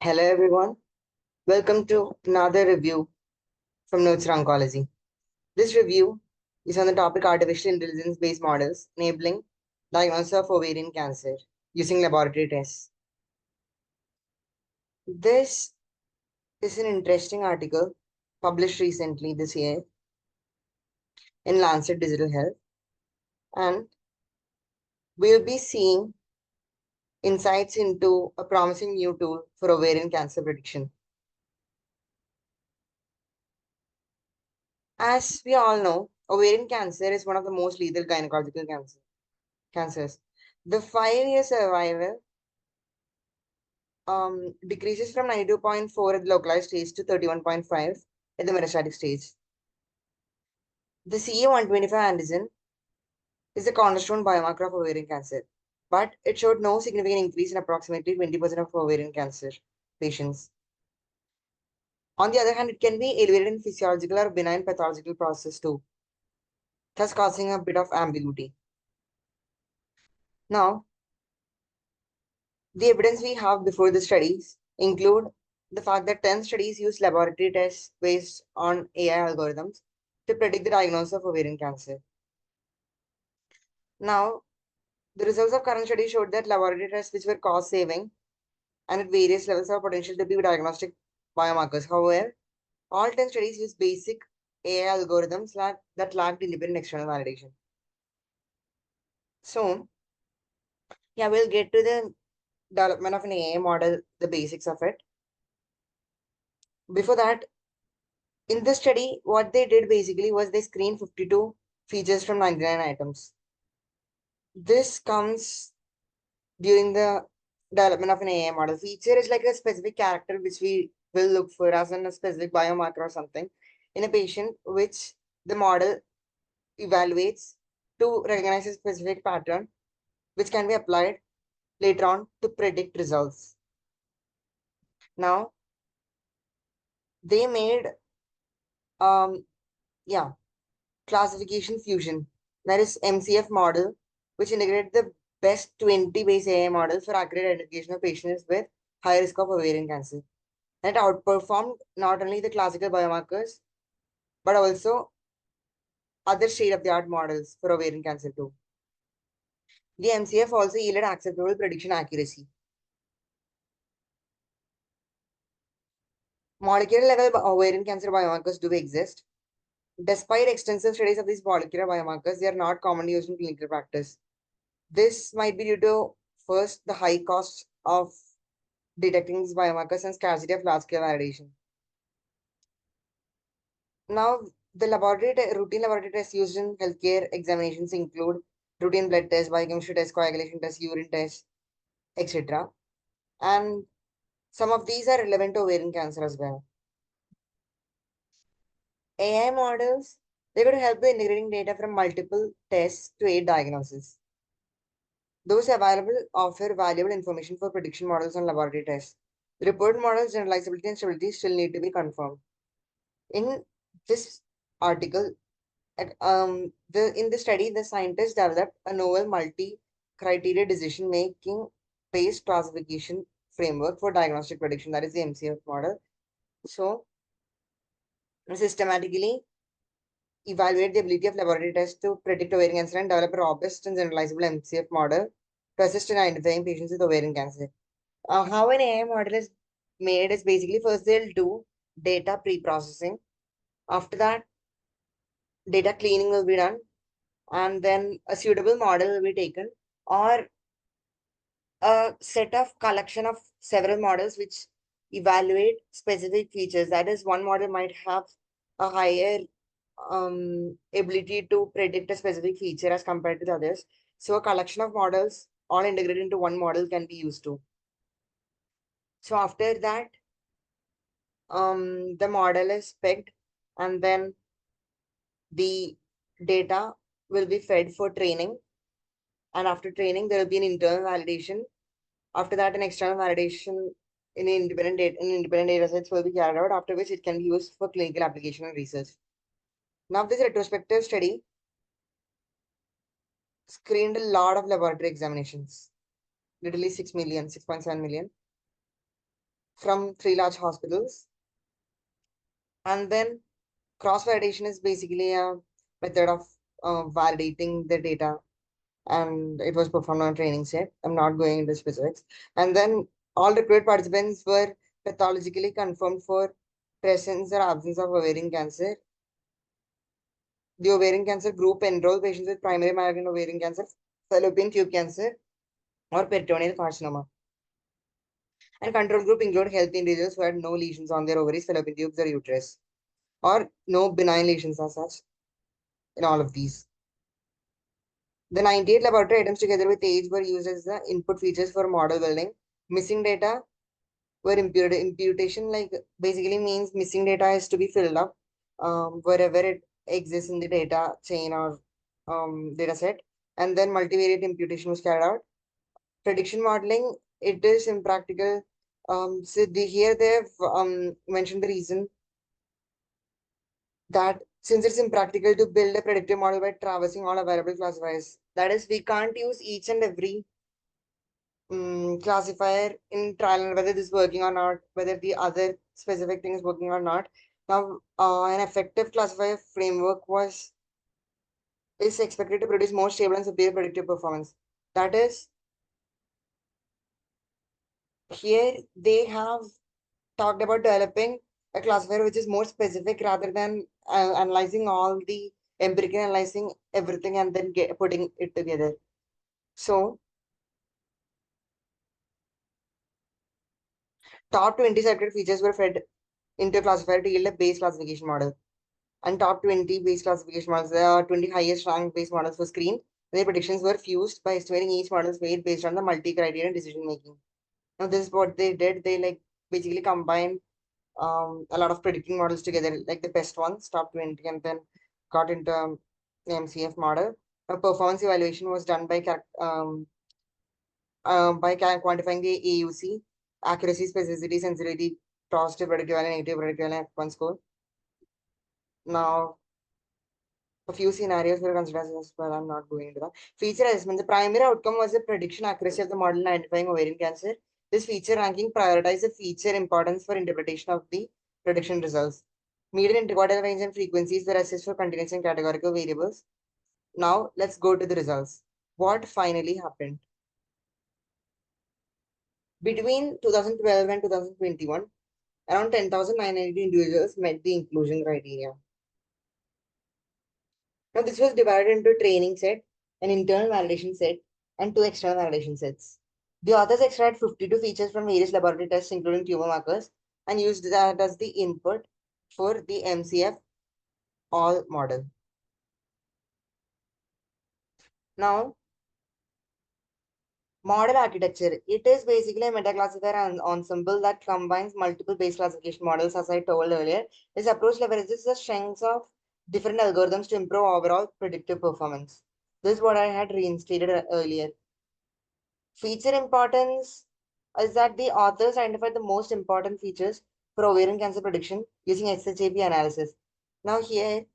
Hello everyone, welcome to another review from Notes on Oncology. This review is on the topic artificial intelligence based models enabling diagnosis of ovarian cancer using laboratory tests. This is an interesting article published recently this year in Lancet Digital Health, and we'll be seeing insights into a promising new tool for ovarian cancer prediction. As we all know, ovarian cancer is one of the most lethal gynecological cancers. The 5-year survival decreases from 92.4 at the localized stage to 31.5 at the metastatic stage. The CA125 antigen is the cornerstone biomarker of ovarian cancer, but it showed no significant increase in approximately 20% of ovarian cancer patients. On the other hand, it can be elevated in physiological or benign pathological process too, thus causing a bit of ambiguity. Now, the evidence we have before the studies include the fact that 10 studies use laboratory tests based on AI algorithms to predict the diagnosis of ovarian cancer. Now, the results of current studies showed that laboratory tests which were cost saving and at various levels have potential to be diagnostic biomarkers. However, all 10 studies use basic AI algorithms that lacked independent external validation. So, yeah, we'll get to the development of an AI model, the basics of it. Before that, in this study, what they did basically was they screened 52 features from 99 items. This comes during the development of an AI model. Feature is like a specific character which we will look for as in a specific biomarker or something in a patient, which the model evaluates to recognize a specific pattern, which can be applied later on to predict results. Now, they made yeah, classification fusion, that is MCF model, which integrated the best 20 base AI models for accurate identification of patients with high risk of ovarian cancer. And it outperformed not only the classical biomarkers, but also other state-of-the-art models for ovarian cancer too. The MCF also yielded acceptable prediction accuracy. Molecular level ovarian cancer biomarkers do exist. Despite extensive studies of these molecular biomarkers, they are not commonly used in clinical practice. This might be due to first the high cost of detecting these biomarkers and scarcity of large-scale validation. Now, the routine laboratory tests used in healthcare examinations include routine blood tests, biochemistry tests, coagulation tests, urine tests, etc. And some of these are relevant to ovarian cancer as well. AI models, they could help with integrating data from multiple tests to aid diagnosis. Those available offer valuable information for prediction models and laboratory tests. The report models' generalizability and stability still need to be confirmed. In this article, in the study, the scientists developed a novel multi-criteria decision-making based classification framework for diagnostic prediction, that is the MCF model. So, systematically evaluate the ability of laboratory tests to predict ovarian cancer and develop a robust and generalizable MCF model to assist in identifying patients with ovarian cancer. How an AI model is made is basically first they'll do data pre-processing. After that, data cleaning will be done, and then a suitable model will be taken, or a set of collection of several models which evaluate specific features. That is, one model might have a higher ability to predict a specific feature as compared to the others. So a collection of models all integrated into one model can be used to. So after that, the model is picked, and then the data will be fed for training. And after training, there will be an internal validation. After that, an external validation in independent data sets will be carried out, after which it can be used for clinical application and research. Now, this retrospective study screened a lot of laboratory examinations, literally 6 million, 6.7 million. from 3 large hospitals. And then cross-validation is basically a method of validating the data, and it was performed on a training set. I'm not going into specifics. And then all recruited participants were pathologically confirmed for presence or absence of ovarian cancer. The ovarian cancer group enrolled patients with primary malignant ovarian cancer, fallopian tube cancer, or peritoneal carcinoma. And control group include healthy individuals who had no lesions on their ovaries, fallopian tubes, or uterus, or no benign lesions as such in all of these. The 98 laboratory items together with age were used as the input features for model building. Missing data were imputation, like basically means missing data is to be filled up wherever it exists in the data chain or data set. And then multivariate imputation was carried out. Prediction modeling, it is impractical. Here they've mentioned the reason that since it's impractical to build a predictive model by traversing all available classifiers, that is, we can't use each and every classifier in trial and whether this is working or not, whether the other specific thing is working or not. Now, an effective classifier framework is expected to produce more stable and superior predictive performance. That is, here they have talked about developing a classifier which is more specific rather than analyzing all the empirical analyzing everything and then putting it together. So, top 20 selected features were fed into a classifier to yield a base classification model. And top 20 base classification models, the 20 highest ranked base models were screened. Their predictions were fused by estimating each model's weight based on the multi-criterion decision making. Now, this is what they did. They like basically combined a lot of predicting models together, like the best ones, top 20, and then got into the MCF model. A performance evaluation was done by quantifying the AUC, accuracy, specificity, sensitivity, positive predictive value, negative predictive value, F1 score. Now, a few scenarios were considered as well. I'm not going into that. Feature assessment. The primary outcome was the prediction accuracy of the model in identifying ovarian cancer. This feature ranking prioritized the feature importance for interpretation of the prediction results. Median interquartile range and frequencies were assessed for continuous and categorical variables. Now, let's go to the results. What finally happened? Between 2012 and 2021, around 10,980 individuals met the inclusion criteria. Now, this was divided into a training set, an internal validation set, and two external validation sets. The authors extracted 52 features from various laboratory tests, including tumor markers, and used that as the input for the MCF all model. Now, model architecture. It is basically a meta-classifier ensemble that combines multiple base classification models, as I told earlier. This approach leverages the strengths of different algorithms to improve overall predictive performance. This is what I had reinstated earlier. Feature importance is that the authors identified the most important features for ovarian cancer prediction using SHAP analysis. Now here,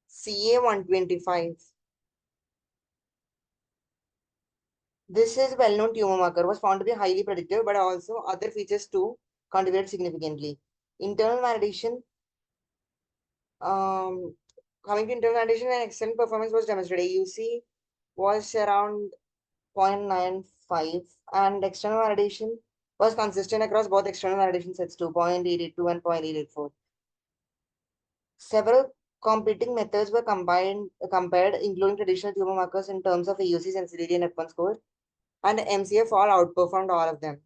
CA125. This is well-known tumor marker, was found to be highly predictive, but also other features too contributed significantly. Internal validation, coming to internal validation, and excellent performance was demonstrated. AUC was around 0.95 and external validation was consistent across both external validation sets too, 0.882 and 0.884. Several competing methods were compared, including traditional tumor markers in terms of AUC sensitivity and F1 score, and MCF all outperformed all of them.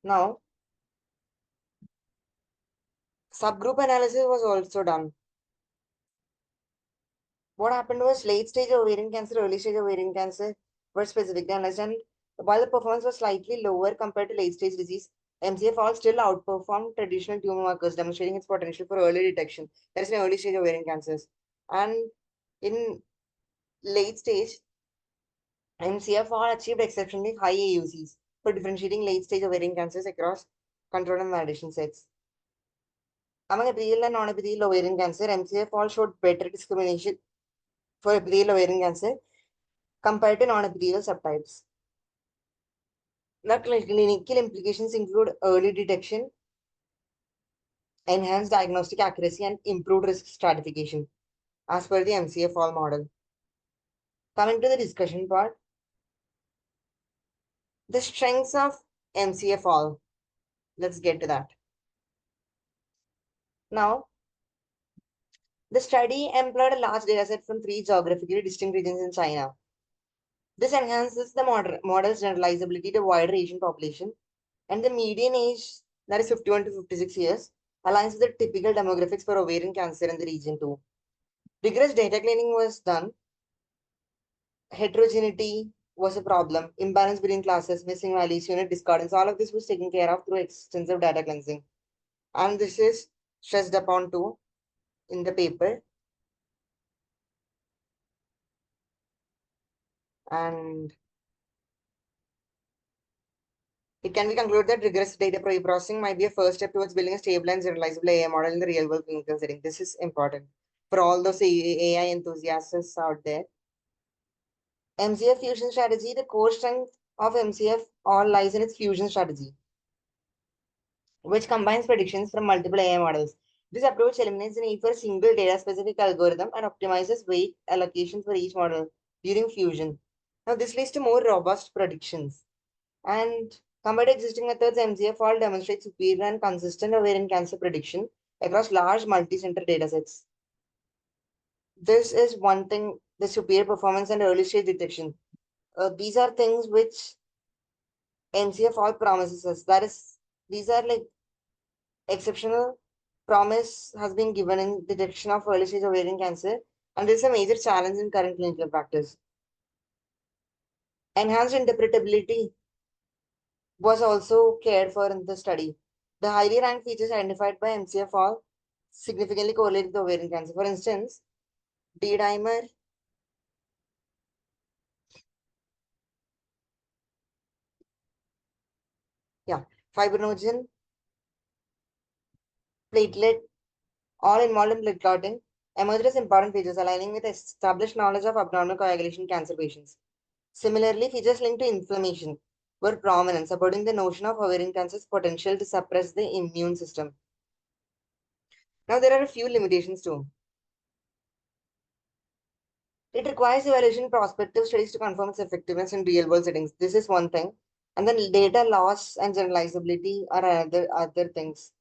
Now, subgroup analysis was also done. What happened was late stage ovarian cancer, early stage ovarian cancer were specifically analyzed, and while the performance was slightly lower compared to late stage disease, MCF all still outperformed traditional tumor markers, demonstrating its potential for early detection. That is in early stage ovarian cancers. And in late stage, MCF all achieved exceptionally high AUCs for differentiating late stage ovarian cancers across control and validation sets. Among epithelial and non-epithelial ovarian cancer, MCF all showed better discrimination for epithelial ovarian cancer compared to non-epithelial subtypes. The clinical implications include early detection, enhanced diagnostic accuracy, and improved risk stratification, as per the MCF-all model. Coming to the discussion part, the strengths of MCF-all. Let's get to that. Now, the study employed a large dataset from 3 geographically distinct regions in China. This enhances the model's generalizability to a wider Asian population, and the median age, that is 51 to 56 years, aligns with the typical demographics for ovarian cancer in the region too. Rigorous data cleaning was done. Heterogeneity was a problem. Imbalance between classes, missing values, unit discordance, all of this was taken care of through extensive data cleansing. And this is stressed upon too in the paper. And it can be concluded that rigorous data processing might be a first step towards building a stable and generalizable AI model in the real world clinical setting. This is important for all those AI enthusiasts out there. MCF fusion strategy, the core strength of MCF all lies in its fusion strategy, which combines predictions from multiple AI models. This approach eliminates the need for a single data-specific algorithm and optimizes weight allocation for each model during fusion. Now, this leads to more robust predictions. And compared to existing methods, MCF all demonstrates superior and consistent ovarian cancer prediction across large multi-center datasets. This is one thing, the superior performance and early stage detection. These are things which MCF all promises us. That is, these are like exceptional promise has been given in detection of early stage ovarian cancer, and this is a major challenge in current clinical practice. Enhanced interpretability was also cared for in the study. The highly ranked features identified by MCF-all significantly correlate with ovarian cancer. For instance, D-dimer, yeah, fibrinogen, platelet, all involved in blood clotting, emerged as important features aligning with established knowledge of abnormal coagulation in cancer patients. Similarly, features linked to inflammation were prominent, supporting the notion of ovarian cancer's potential to suppress the immune system. Now, there are a few limitations too. It requires evaluation prospective studies to confirm its effectiveness in real world settings. This is one thing. And then data loss and generalizability are other things.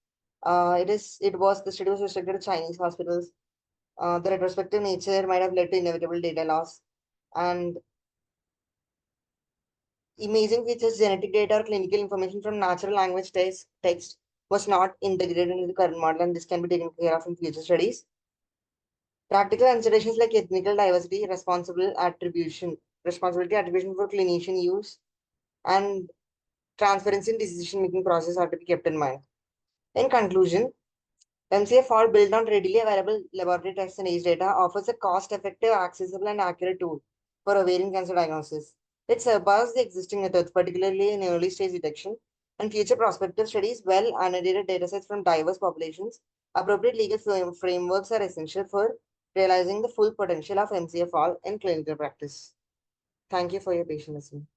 The study was restricted to Chinese hospitals. The retrospective nature might have led to inevitable data loss. And imaging features genetic data or clinical information from natural language text was not integrated into the current model, and this can be taken care of in future studies. Practical considerations like ethnical diversity, responsibility attribution for clinician use, and transparency in decision-making process are to be kept in mind. In conclusion, MCF all built on readily available laboratory tests and age data offers a cost-effective, accessible, and accurate tool for ovarian cancer diagnosis. It surpasses the existing methods, particularly in early stage detection, and future prospective studies, well annotated datasets from diverse populations. Appropriate legal frameworks are essential for realizing the full potential of MCF all in clinical practice. Thank you for your patient listening.